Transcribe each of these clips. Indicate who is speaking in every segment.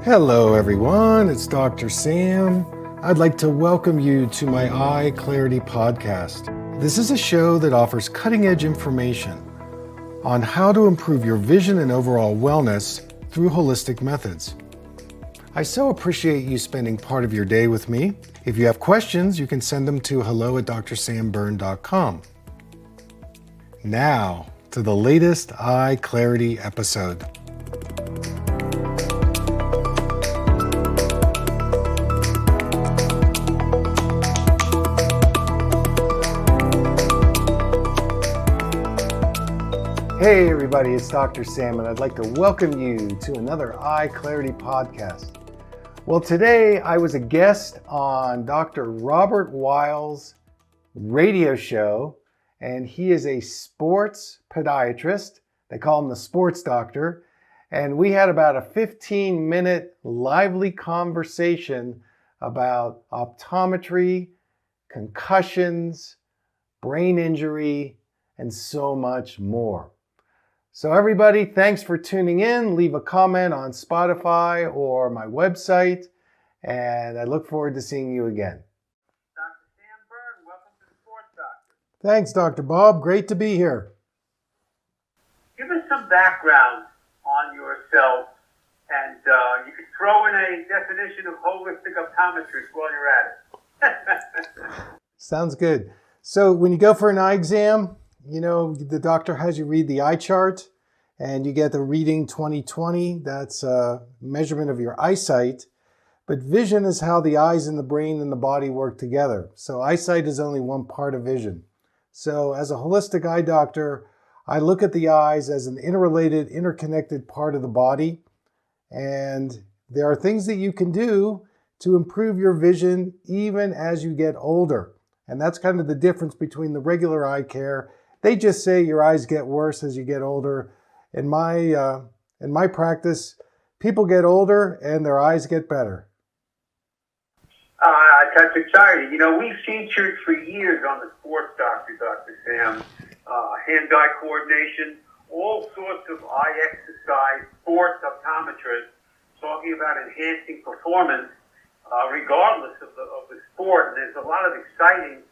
Speaker 1: Hello everyone, it's Dr. Sam. I'd like to welcome you to my EyeClarity podcast. This is a show that offers cutting-edge information on how to improve your vision and overall wellness through holistic methods. I so appreciate you spending part of your day with me. If you have questions, you can send them to hello@drsamberne.com. Now, to the latest EyeClarity episode. Hey everybody, it's Dr. Sam, and I'd like to welcome you to another EyeClarity podcast. Well, today I was a guest on Dr. Robert Wiles' radio show, and he is a sports podiatrist. They call him the sports doctor. And we had about a 15-minute lively conversation about optometry, concussions, brain injury, and so much more. So everybody, thanks for tuning in. Leave a comment on Spotify or my website, and I look forward to seeing you again.
Speaker 2: Dr. Sam Berne, welcome to the Sports Doctor.
Speaker 1: Thanks, Dr. Bob. Great to be here.
Speaker 2: Give us some background on yourself, and you can throw in a definition of holistic optometry while you're at it.
Speaker 1: Sounds good. So when you go for an eye exam, you know, the doctor has you read the eye chart and you get the reading 20/20. That's a measurement of your eyesight. But vision is how the eyes and the brain and the body work together. So eyesight is only one part of vision. So as a holistic eye doctor, I look at the eyes as an interrelated, interconnected part of the body. And there are things that you can do to improve your vision even as you get older. And that's kind of the difference between the regular eye care. They just say your eyes get worse as you get older. In my practice, people get older and their eyes get better.
Speaker 2: That's exciting. You know, we've featured for years on the Sports Doctor, Dr. Sam, hand-eye coordination, all sorts of eye exercise, sports optometrists talking about enhancing performance regardless of the sport. And there's a lot of exciting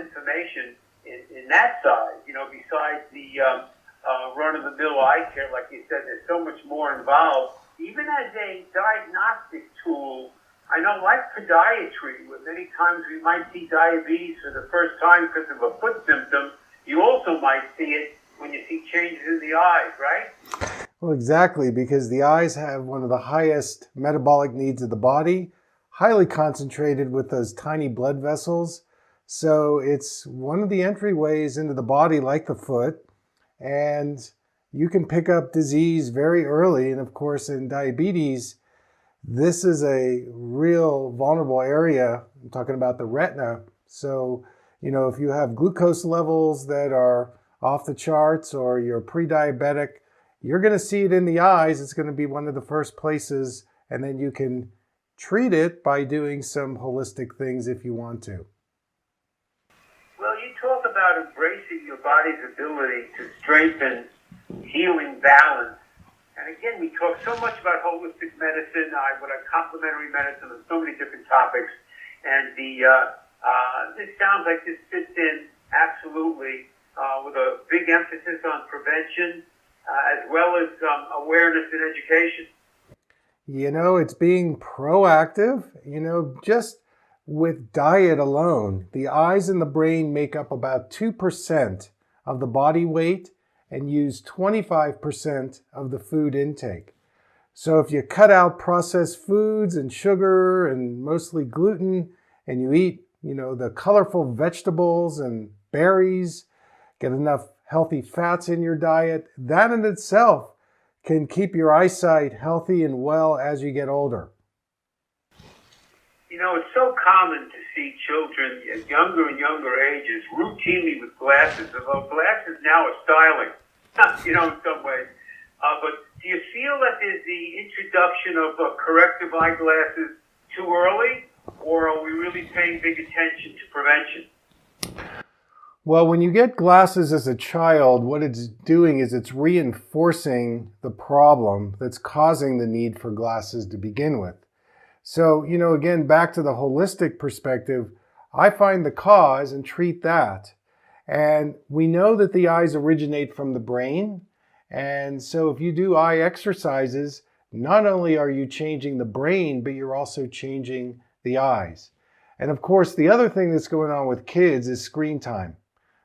Speaker 2: information in that side, you know, besides the run-of-the-mill eye care. Like you said, there's so much more involved. Even as a diagnostic tool, I know, like podiatry, where many times we might see diabetes for the first time because of a foot symptom, you also might see it when you see changes in the eyes, right?
Speaker 1: Well, exactly, because the eyes have one of the highest metabolic needs of the body, highly concentrated with those tiny blood vessels. So it's one of the entryways into the body, like the foot, and you can pick up disease very early. And of course, in diabetes, this is a real vulnerable area. I'm talking about the retina. So, you know, if you have glucose levels that are off the charts or you're pre-diabetic, you're going to see it in the eyes. It's going to be one of the first places, and then you can treat it by doing some holistic things if you want to.
Speaker 2: Well, you talk about embracing your body's ability to strengthen healing balance. And again, we talk so much about holistic medicine, complementary medicine, and so many different topics. And this sounds like this fits in absolutely with a big emphasis on prevention as well as awareness and education.
Speaker 1: You know, it's being proactive, just with diet alone. The eyes and the brain make up about 2% of the body weight and use 25% of the food intake. So if you cut out processed foods and sugar and mostly gluten, and you eat, the colorful vegetables and berries, get enough healthy fats in your diet, that in itself can keep your eyesight healthy and well as you get older.
Speaker 2: You know, it's so common to see children at younger and younger ages routinely with glasses, although glasses now are styling, in some ways. But do you feel that there's the introduction of corrective eyeglasses too early, or are we really paying big attention to prevention?
Speaker 1: Well, when you get glasses as a child, what it's doing is it's reinforcing the problem that's causing the need for glasses to begin with. So, again, back to the holistic perspective, I find the cause and treat that. And we know that the eyes originate from the brain. And so if you do eye exercises, not only are you changing the brain, but you're also changing the eyes. And of course, the other thing that's going on with kids is screen time.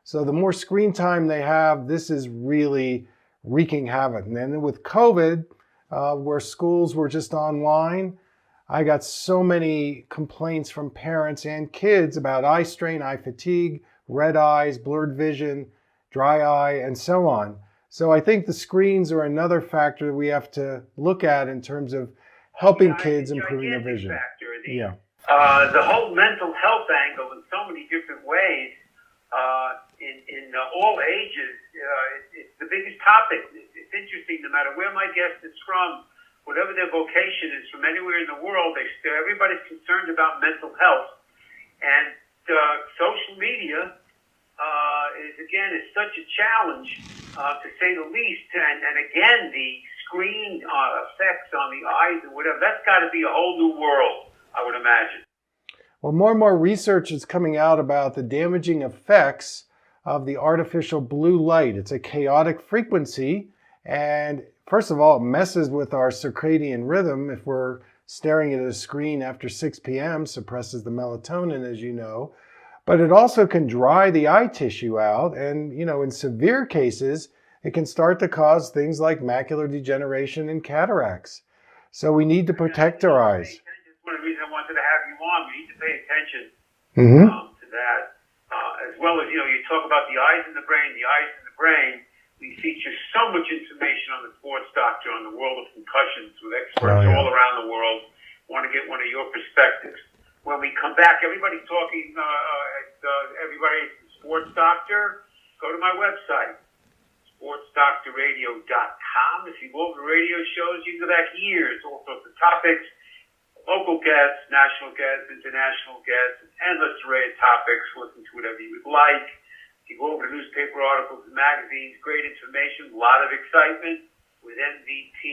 Speaker 1: So the more screen time they have, this is really wreaking havoc. And then with COVID, where schools were just online, I got so many complaints from parents and kids about eye strain, eye fatigue, red eyes, blurred vision, dry eye, and so on. So I think the screens are another factor we have to look at in terms of helping kids improving their vision.
Speaker 2: Factor. The whole mental health angle in so many different ways, in all ages, it's the biggest topic. It's interesting, no matter where my guest is from, whatever their vocation is, from anywhere in the world, everybody's concerned about mental health. And social media is such a challenge, to say the least. And again, the screen effects on the eyes and whatever, that's got to be a whole new world, I would imagine.
Speaker 1: Well, more and more research is coming out about the damaging effects of the artificial blue light. It's a chaotic frequency, and first of all, it messes with our circadian rhythm. If we're staring at a screen after 6 p.m., suppresses the melatonin, as you know. But it also can dry the eye tissue out, and in severe cases, it can start to cause things like macular degeneration and cataracts. So we need to protect our eyes.
Speaker 2: That's one of the reasons I wanted to have you on. We need to pay attention to that. As well as, you talk about the eyes in the brain, we feature so much information on the sports doctor, on the world of concussions with experts all around the world. Want to get one of your perspectives. When we come back, everybody's talking, everybody's sports doctor. Go to my website, sportsdoctorradio.com. If you go over to radio shows, you can go back years, all sorts of topics, local guests, national guests, international guests, endless array of topics. Listen to whatever you would like. If you go over to newspaper articles and magazines, great information, a lot of excitement with NVT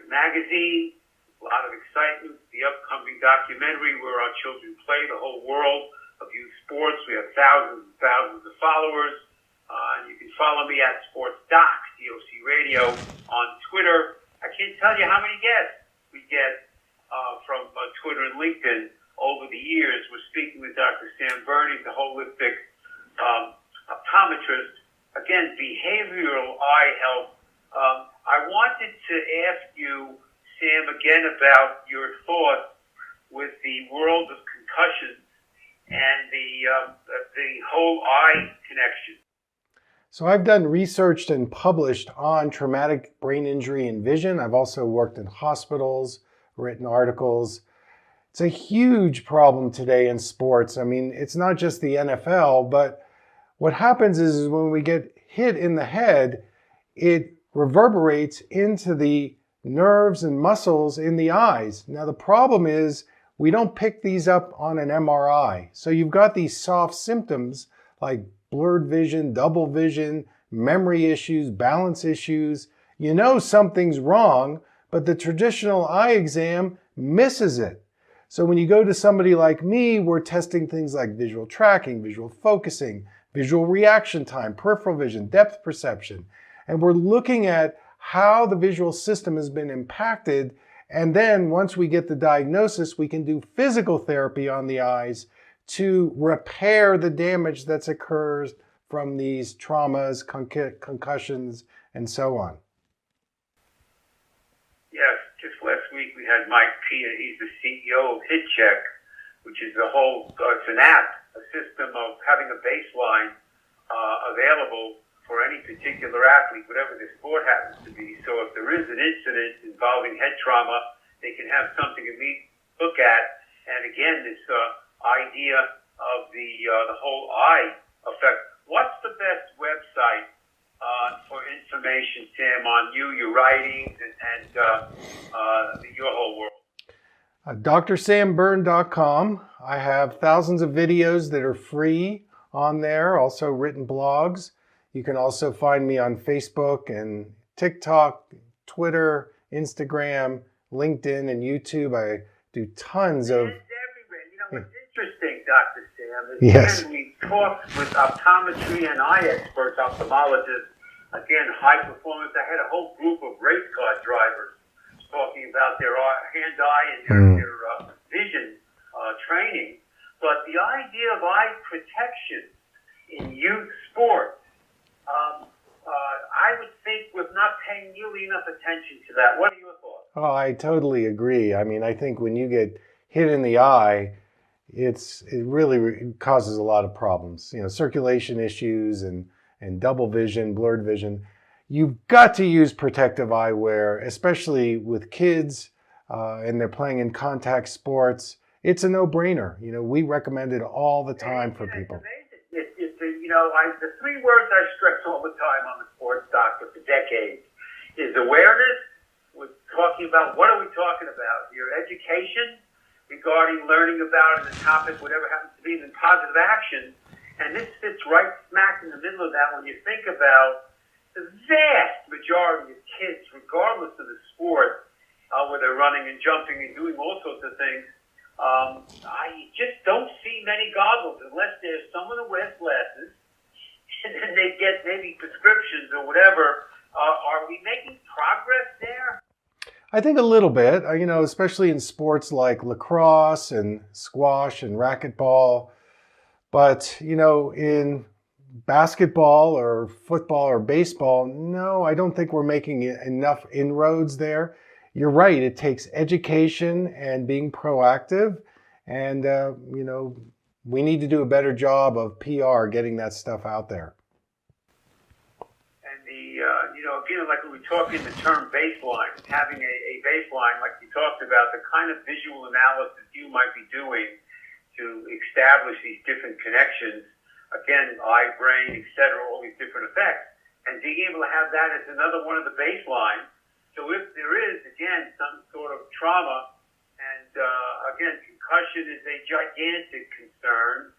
Speaker 2: magazine, a lot of excitement. The upcoming documentary where our children play, the whole world of youth sports. We have thousands and thousands of followers. And you can follow me at SportsDoc, DOC Radio, on Twitter. I can't tell you how many guests we get from Twitter and LinkedIn over the years. We're speaking with Dr. Sam Berne, the holistic optometrist. Again, behavioral eye health. I wanted to ask you, Sam, again about your thoughts with the world of concussions and the whole eye connection.
Speaker 1: So I've done research and published on traumatic brain injury and vision. I've also worked in hospitals, written articles. It's a huge problem today in sports. I mean, it's not just the NFL, but what happens is when we get hit in the head, it reverberates into the nerves and muscles in the eyes. Now, the problem is we don't pick these up on an MRI. So you've got these soft symptoms like blurred vision, double vision, memory issues, balance issues. You know something's wrong, but the traditional eye exam misses it. So when you go to somebody like me, we're testing things like visual tracking, visual focusing, visual reaction time, peripheral vision, depth perception. And we're looking at how the visual system has been impacted. And then once we get the diagnosis, we can do physical therapy on the eyes to repair the damage that's occurred from these traumas, concussions, and so on.
Speaker 2: Yes, just last week we had Mike Pia. He's the CEO of HitCheck, which is it's an app, a system of having a baseline available for any particular athlete, whatever the sport happens to be. So if there is an incident involving head trauma, they can have something to look at. And again, this idea of the whole eye effect. What's the best website for information, Sam, on you, your writings, and your whole world?
Speaker 1: DrSamBerne.com. I have thousands of videos that are free on there, also written blogs. You can also find me on Facebook and TikTok, Twitter, Instagram, LinkedIn, and YouTube. I do tons of...
Speaker 2: It's everywhere. You know, what's interesting, Dr. Sam, is
Speaker 1: Yes.
Speaker 2: when we talk with optometry and eye experts, ophthalmologists, again, high performance. I had a whole group of race car drivers talking about their hand-eye and their vision training. But the idea of eye protection in youth sports, I would think we're not paying nearly enough attention to that. What are your thoughts?
Speaker 1: Oh, I totally agree. I mean, I think when you get hit in the eye, it really causes a lot of problems. You know, circulation issues and double vision, blurred vision. You've got to use protective eyewear, especially with kids and they're playing in contact sports. It's a no-brainer. You know, we recommend it all the time for people.
Speaker 2: It's amazing. The three words I stress all the time on the sports doctor for decades is awareness. We're talking about, what are we talking about? Your education regarding learning about the topic, whatever happens to be, and then positive action. And this fits right smack in the middle of that when you think about the vast majority of kids, regardless of the sport, where they're running and jumping and doing all sorts of things. I just don't see many goggles unless there's someone who wears glasses and then they get maybe prescriptions or whatever. Are we making progress there?
Speaker 1: I think a little bit, you know, especially in sports like lacrosse and squash and racquetball. But, you know, in basketball or football or baseball, no, I don't think we're making enough inroads there. You're right. It takes education and being proactive. And, you know, we need to do a better job of PR, getting that stuff out there.
Speaker 2: And again, like we talk in the term baseline, having a baseline, like you talked about, the kind of visual analysis you might be doing to establish these different connections, again, eye, brain, et cetera, all these different effects, and being able to have that as another one of the baselines. So if there is, again, some sort of trauma, and again, concussion is a gigantic concern,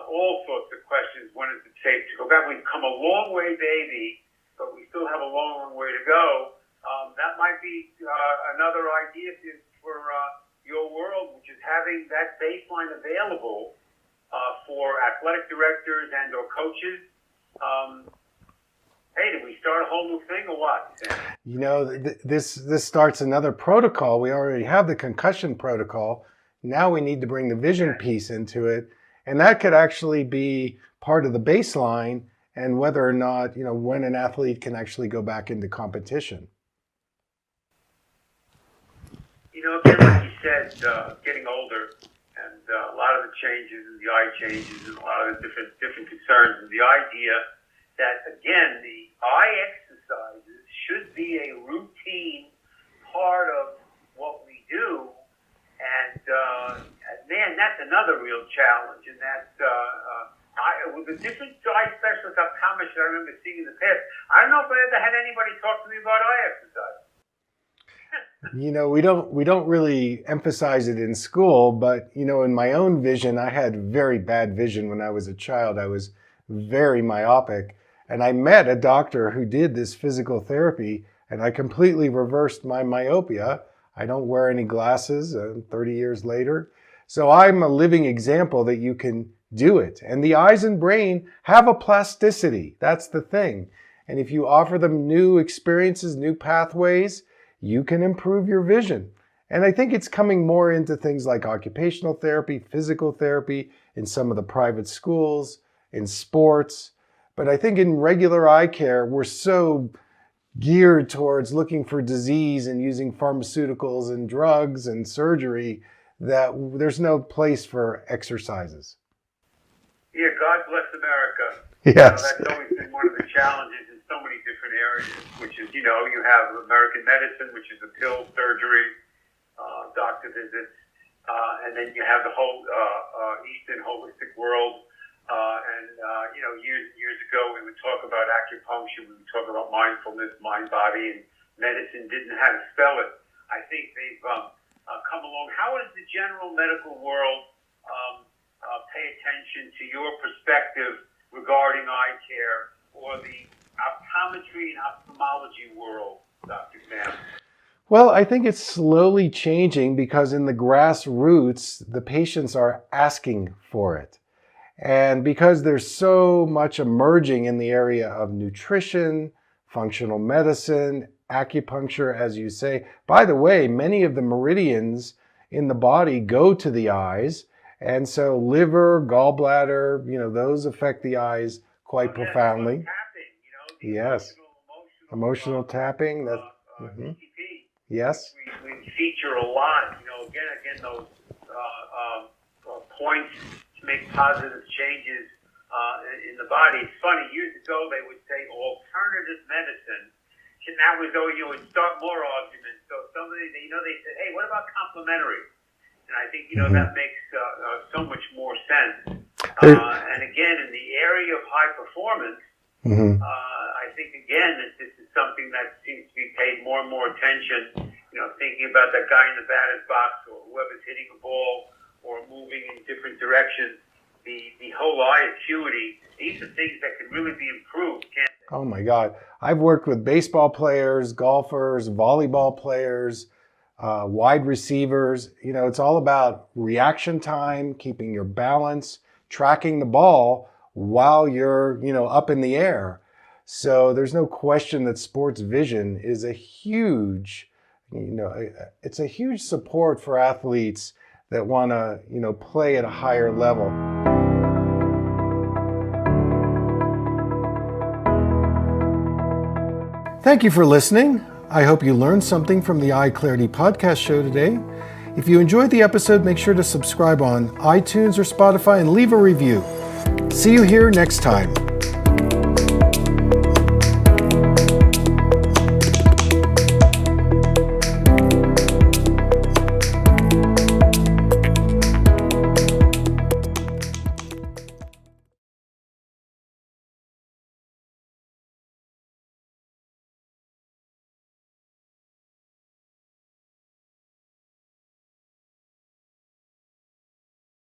Speaker 2: all sorts of questions, when is it safe to go back? We've come a long way, baby, but we still have a long way to go. That might be another idea for your world, which is having that baseline available for athletic directors and or coaches. Hey, did we start a whole new thing or what?
Speaker 1: You know, this starts another protocol. We already have the concussion protocol. Now we need to bring the vision piece into it. And that could actually be part of the baseline and whether or not, you know, when an athlete can actually go back into competition.
Speaker 2: You know, again, like you said, getting older and a lot of the changes and the eye changes and a lot of the different concerns, and the idea that, again, the eye exercises should be a routine part of what we do. And, man, that's another real challenge. And that, with the different eye specialist optometrists I remember seeing in the past, I don't know if I ever had anybody talk to me about eye exercise.
Speaker 1: You know, we don't really emphasize it in school, but, you know, in my own vision, I had very bad vision when I was a child. I was very myopic. And I met a doctor who did this physical therapy, and I completely reversed my myopia. I don't wear any glasses 30 years later. So I'm a living example that you can do it. And the eyes and brain have a plasticity. That's the thing. And if you offer them new experiences, new pathways, you can improve your vision. And I think it's coming more into things like occupational therapy, physical therapy, in some of the private schools, in sports. But I think in regular eye care, we're so geared towards looking for disease and using pharmaceuticals and drugs and surgery that there's no place for exercises.
Speaker 2: Yeah, God bless America.
Speaker 1: Yes.
Speaker 2: That's always been one of the challenges in so many different areas, which is, you know, you have American medicine, which is a pill, surgery, doctor visits, and then you have the whole Eastern holistic world. Years ago, we would talk about acupuncture, we would talk about mindfulness, mind, body, and medicine didn't know how to spell it. I think they've come along. How is the general medical world pay attention to your perspective regarding eye care or the optometry and ophthalmology world, Dr. Sam?
Speaker 1: Well, I think it's slowly changing because in the grassroots, the patients are asking for it. And because there's so much emerging in the area of nutrition, functional medicine, acupuncture, as you say. By the way, many of the meridians in the body go to the eyes. And so liver, gallbladder, those affect the eyes quite profoundly.
Speaker 2: Tapping,
Speaker 1: Yes. Emotional tapping. That's,
Speaker 2: PCP.
Speaker 1: Yes.
Speaker 2: We feature a lot, again, those points to make positive changes in the body. It's funny, years ago they would say alternative medicine. And that was, would start more arguments. So somebody, they said, hey, what about complementary? And I think, that makes so much more sense. And again, in the area of high performance, I think, again, that this is something that seems to be paid more and more attention, thinking about that guy in the batter's box or whoever's hitting a ball or moving in different directions. The whole eye acuity, these are things that can really be improved, can't they?
Speaker 1: Oh my God. I've worked with baseball players, golfers, volleyball players, wide receivers. It's all about reaction time, keeping your balance, tracking the ball while you're, up in the air. So there's no question that sports vision is a huge, it's a huge support for athletes that want to, play at a higher level. Thank you for listening. I hope you learned something from the EyeClarity podcast show today. If you enjoyed the episode, make sure to subscribe on iTunes or Spotify and leave a review. See you here next time.